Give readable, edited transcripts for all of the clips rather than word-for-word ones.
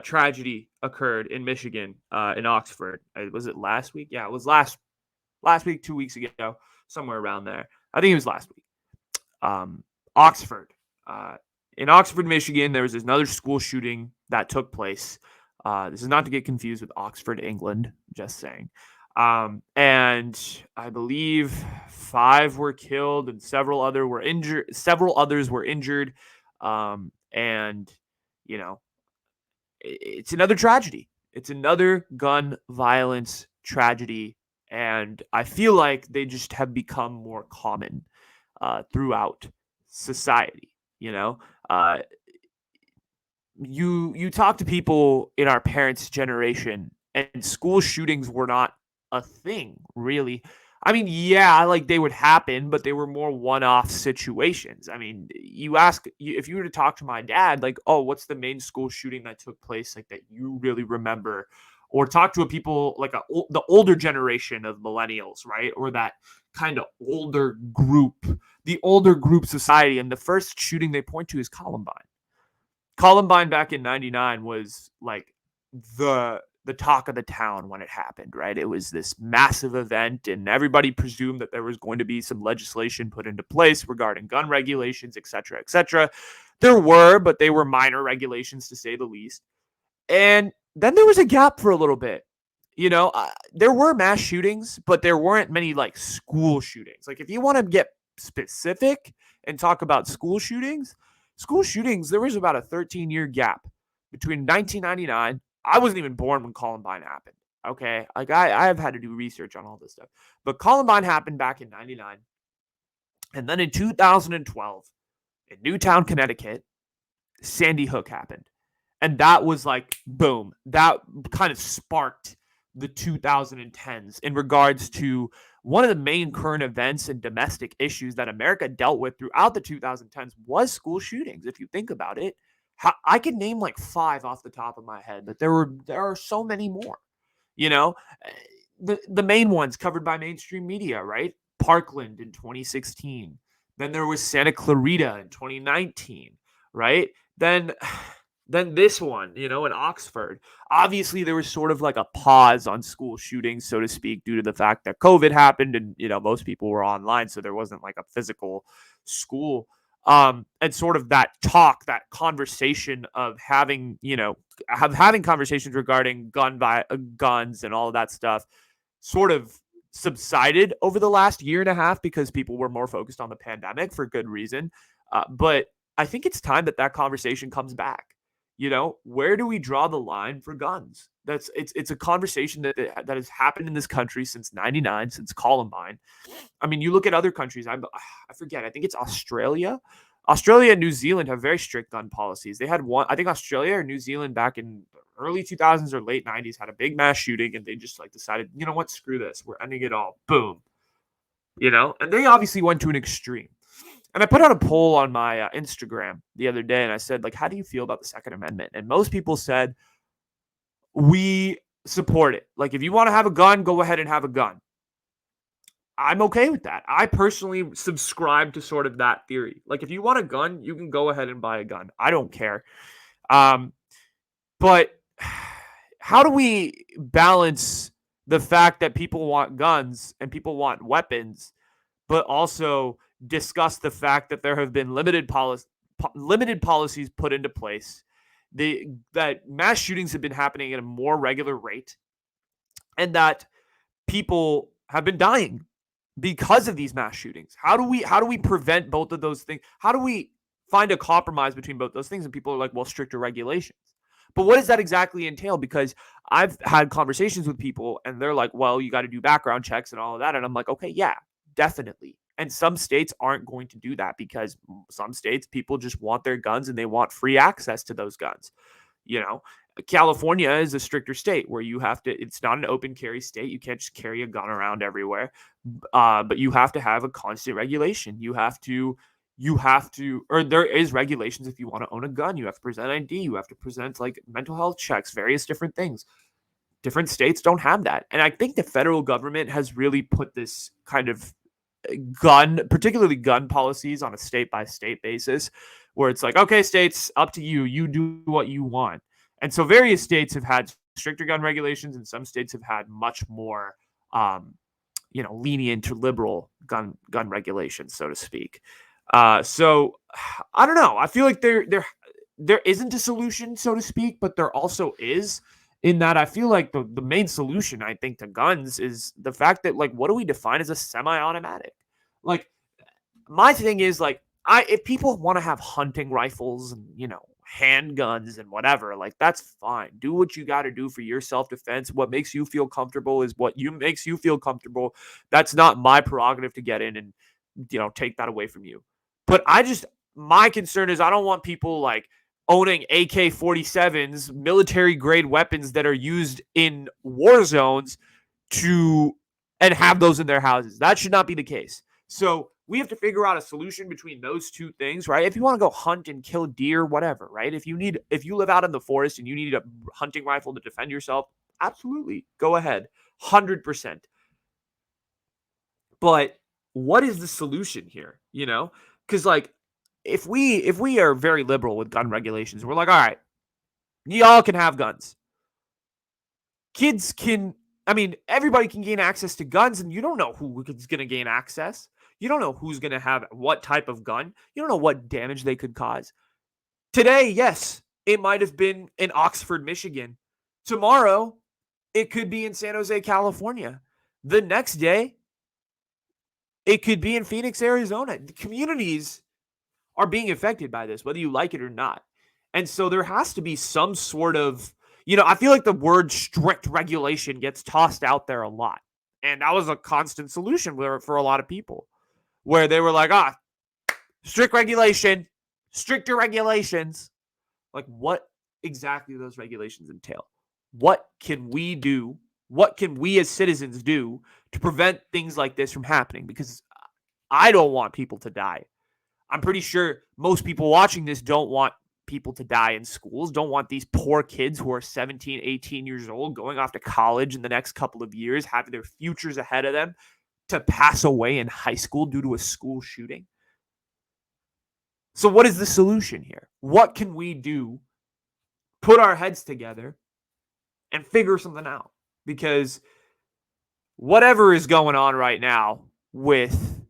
tragedy occurred in Michigan, in Oxford. Was it last week? Yeah, it was last week, 2 weeks ago, somewhere around there. I think it was last week. Oxford. Uh, in Oxford, Michigan, there was another school shooting that took place. This is not to get confused with Oxford, England, just saying. And I believe 5 were killed and several others were injured. And you know, it's another tragedy. It's another gun violence tragedy, and I feel like they just have become more common throughout society. You know, uh, you talk to people in our parents' generation, and school shootings were not a thing, really. I mean, yeah, like they would happen, but they were more one-off situations. I mean, if you were to talk to my dad, like, oh, what's the main school shooting that took place, like that you really remember, or talk to a people like the older generation of millennials, right, or that kind of the older group society, and the first shooting they point to is Columbine. Columbine back in '99 was like the talk of the town when it happened, right? It was this massive event, and everybody presumed that there was going to be some legislation put into place regarding gun regulations, et cetera, et cetera. There were, but they were minor regulations to say the least. And then there was a gap for a little bit. There were mass shootings, but there weren't many like school shootings. Like if you want to get specific and talk about school shootings, there was about a 13-year gap between 1999. I wasn't even born when Columbine happened. Okay. Like I have had to do research on all this stuff. But Columbine happened back in 99. And then in 2012, in Newtown, Connecticut, Sandy Hook happened. And that was like, boom, that kind of sparked the 2010s in regards to one of the main current events and domestic issues that America dealt with throughout the 2010s was school shootings. If you think about it, I could name like 5 off the top of my head, but there are so many more. You know, the main ones covered by mainstream media, right? Parkland in 2016. Then there was Santa Clarita in 2019, right? Then this one, in Oxford. Obviously, there was sort of like a pause on school shootings, so to speak, due to the fact that COVID happened and, most people were online. So there wasn't like a physical school. And sort of that conversation of having, having conversations regarding guns and all of that stuff sort of subsided over the last year and a half because people were more focused on the pandemic for good reason. But I think it's time that conversation comes back. Where do we draw the line for guns? It's a conversation that has happened in this country since '99, since Columbine. I mean, you look at other countries. I forget. I think it's Australia. Australia and New Zealand have very strict gun policies. They had one. I think Australia or New Zealand back in early 2000s or late '90s had a big mass shooting, and they just like decided, you know what, screw this, we're ending it all. Boom. And they obviously went to an extreme. And I put out a poll on my Instagram the other day, and I said, like, how do you feel about the Second Amendment? And most people said, we support it. Like, if you want to have a gun, go ahead and have a gun. I'm okay with that. I personally subscribe to sort of that theory. Like, if you want a gun, you can go ahead and buy a gun. I don't care. But how do we balance the fact that people want guns and people want weapons, but also discuss the fact that there have been limited policies put into place, that mass shootings have been happening at a more regular rate, and that people have been dying because of these mass shootings? How do we prevent both of those things? How do we find a compromise between both those things? And people are like, well, stricter regulations. But what does that exactly entail? Because I've had conversations with people and they're like, well, you got to do background checks and all of that. And I'm like, okay, yeah, definitely. And some states aren't going to do that because some states, people just want their guns and they want free access to those guns. California is a stricter state where you have to, it's not an open carry state. You can't just carry a gun around everywhere. But you have to have a constant regulation. You have to, or there is regulations. If you want to own a gun, you have to present ID. You have to present like mental health checks, various different things. Different states don't have that. And I think the federal government has really put this kind of particularly gun policies on a state by state basis, where it's like, okay, states, up to you. You do what you want. And so various states have had stricter gun regulations, and some states have had much more, um, lenient to liberal gun regulations, so to speak. So I don't know. I feel like there isn't a solution, so to speak, but there also is. In that, I feel like the main solution, I think, to guns is the fact that, like, what do we define as a semi-automatic? Like, my thing is, like, I if people want to have hunting rifles and, handguns and whatever, like, that's fine. Do what you got to do for your self-defense. What makes you feel comfortable is what you makes you feel comfortable. That's not my prerogative to get in and, take that away from you. But my concern is I don't want people, like, owning AK-47s, military grade weapons that are used in war zones, to and have those in their houses. That should not be the case. So we have to figure out a solution between those two things, right? If you want to go hunt and kill deer, whatever, right? If you live out in the forest and you need a hunting rifle to defend yourself, absolutely, go ahead, 100%. But what is the solution here? Because, like, if we are very liberal with gun regulations, we're like, all right, y'all can have guns. Kids can, I mean, everybody can gain access to guns, and you don't know who is going to gain access. You don't know who's going to have what type of gun. You don't know what damage they could cause. Today, yes, it might have been in Oxford, Michigan. Tomorrow, it could be in San Jose, California. The next day, it could be in Phoenix, Arizona. The communities are being affected by this, whether you like it or not. And so there has to be some sort of, I feel like the word strict regulation gets tossed out there a lot. And that was a constant solution for a lot of people, where they were like, strict regulation, stricter regulations. Like, what exactly do those regulations entail? What can we do? What can we as citizens do to prevent things like this from happening? Because I don't want people to die. I'm pretty sure most people watching this don't want people to die in schools, don't want these poor kids who are 17, 18 years old going off to college in the next couple of years, having their futures ahead of them, to pass away in high school due to a school shooting. So what is the solution here? What can we do? Put our heads together and figure something out. Because whatever is going on right now with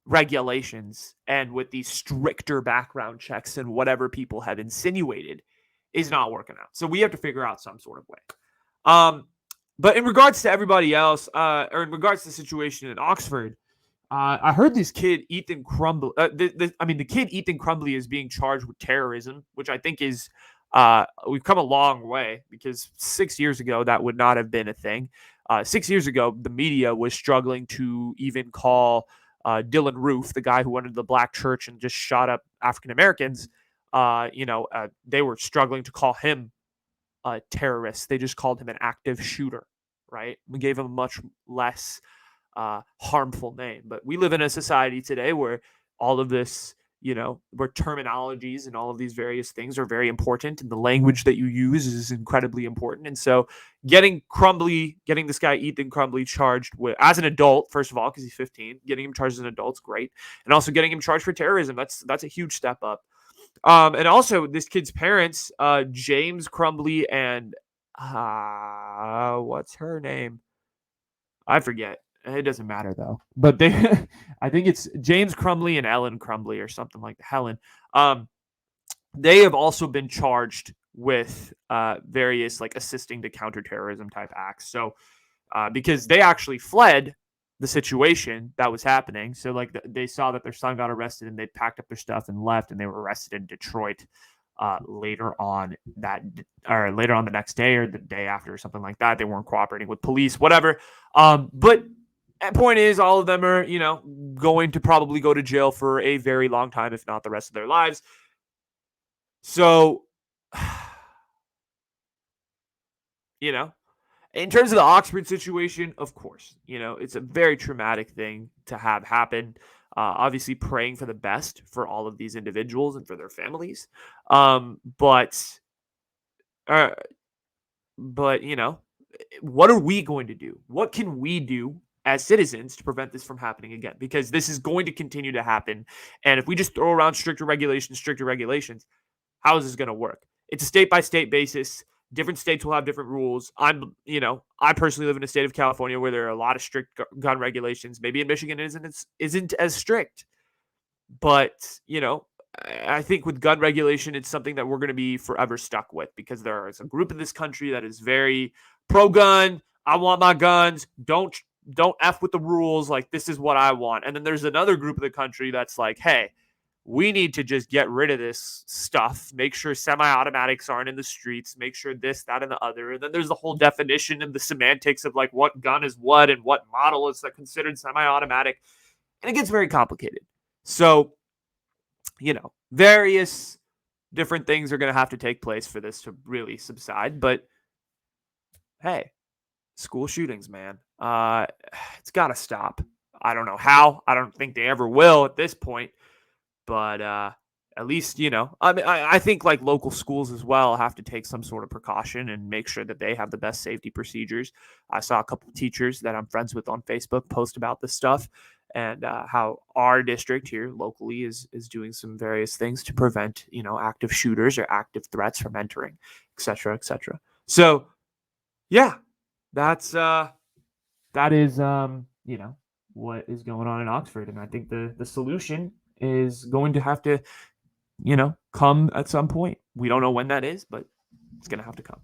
regulations and with these stricter background checks and whatever people have insinuated is not working out. So we have to figure out some sort of way. But in regards to everybody else, or in regards to the situation in Oxford, I heard this kid, Ethan Crumbly. The kid Ethan Crumbly is being charged with terrorism, which I think is, we've come a long way, because 6 years ago that would not have been a thing. 6 years ago, the media was struggling to even call Dylan Roof, the guy who went into the black church and just shot up African Americans. They were struggling to call him a terrorist. They just called him an active shooter, right? We gave him a much less harmful name. But we live in a society today where all of this, where terminologies and all of these various things are very important, and the language that you use is incredibly important. And so getting this guy Ethan Crumbly charged with, as an adult, first of all, because he's 15, getting him charged as an adult is great, and also getting him charged for terrorism, that's a huge step up. And also this kid's parents, James Crumbly and what's her name? I forget. It doesn't matter though. But they, I think it's James Crumbly and Ellen Crumbly or something like that. Helen. They have also been charged with various, like, assisting to counterterrorism type acts. So because they actually fled the situation that was happening. So, like, they saw that their son got arrested, and they packed up their stuff and left, and they were arrested in Detroit later on the next day or the day after or something like that. They weren't cooperating with police, whatever. But the point is, all of them are, going to probably go to jail for a very long time, if not the rest of their lives. So, in terms of the Oxford situation, of course, it's a very traumatic thing to have happen. Obviously, praying for the best for all of these individuals and for their families. But what are we going to do? What can we do as citizens to prevent this from happening again? Because this is going to continue to happen. And if we just throw around stricter regulations, how is this going to work? It's a state-by-state basis. Different states will have different rules. I personally live in a state of California where there are a lot of strict gun regulations. Maybe in Michigan it isn't as strict, but I think with gun regulation, it's something that we're going to be forever stuck with because there is a group in this country that is very pro-gun. I want my guns. Don't f with the rules. Like, this is what I want. And then there's another group of the country that's like, hey, we need to just get rid of this stuff. Make sure semi-automatics aren't in the streets. Make sure this, that, and the other. And then there's the whole definition and the semantics of like what gun is what and what model is considered semi-automatic. And it gets very complicated. So, various different things are going to have to take place for this to really subside. But hey, school shootings, man, it's got to stop. I don't know how. I don't think they ever will at this point. But at least, I think like local schools as well have to take some sort of precaution and make sure that they have the best safety procedures. I saw a couple of teachers that I'm friends with on Facebook post about this stuff and how our district here locally is doing some various things to prevent, active shooters or active threats from entering, et cetera, et cetera. So, yeah, that is, what is going on in Oxford. And I think the solution is going to have to, come at some point. We don't know when that is, but it's going to have to come.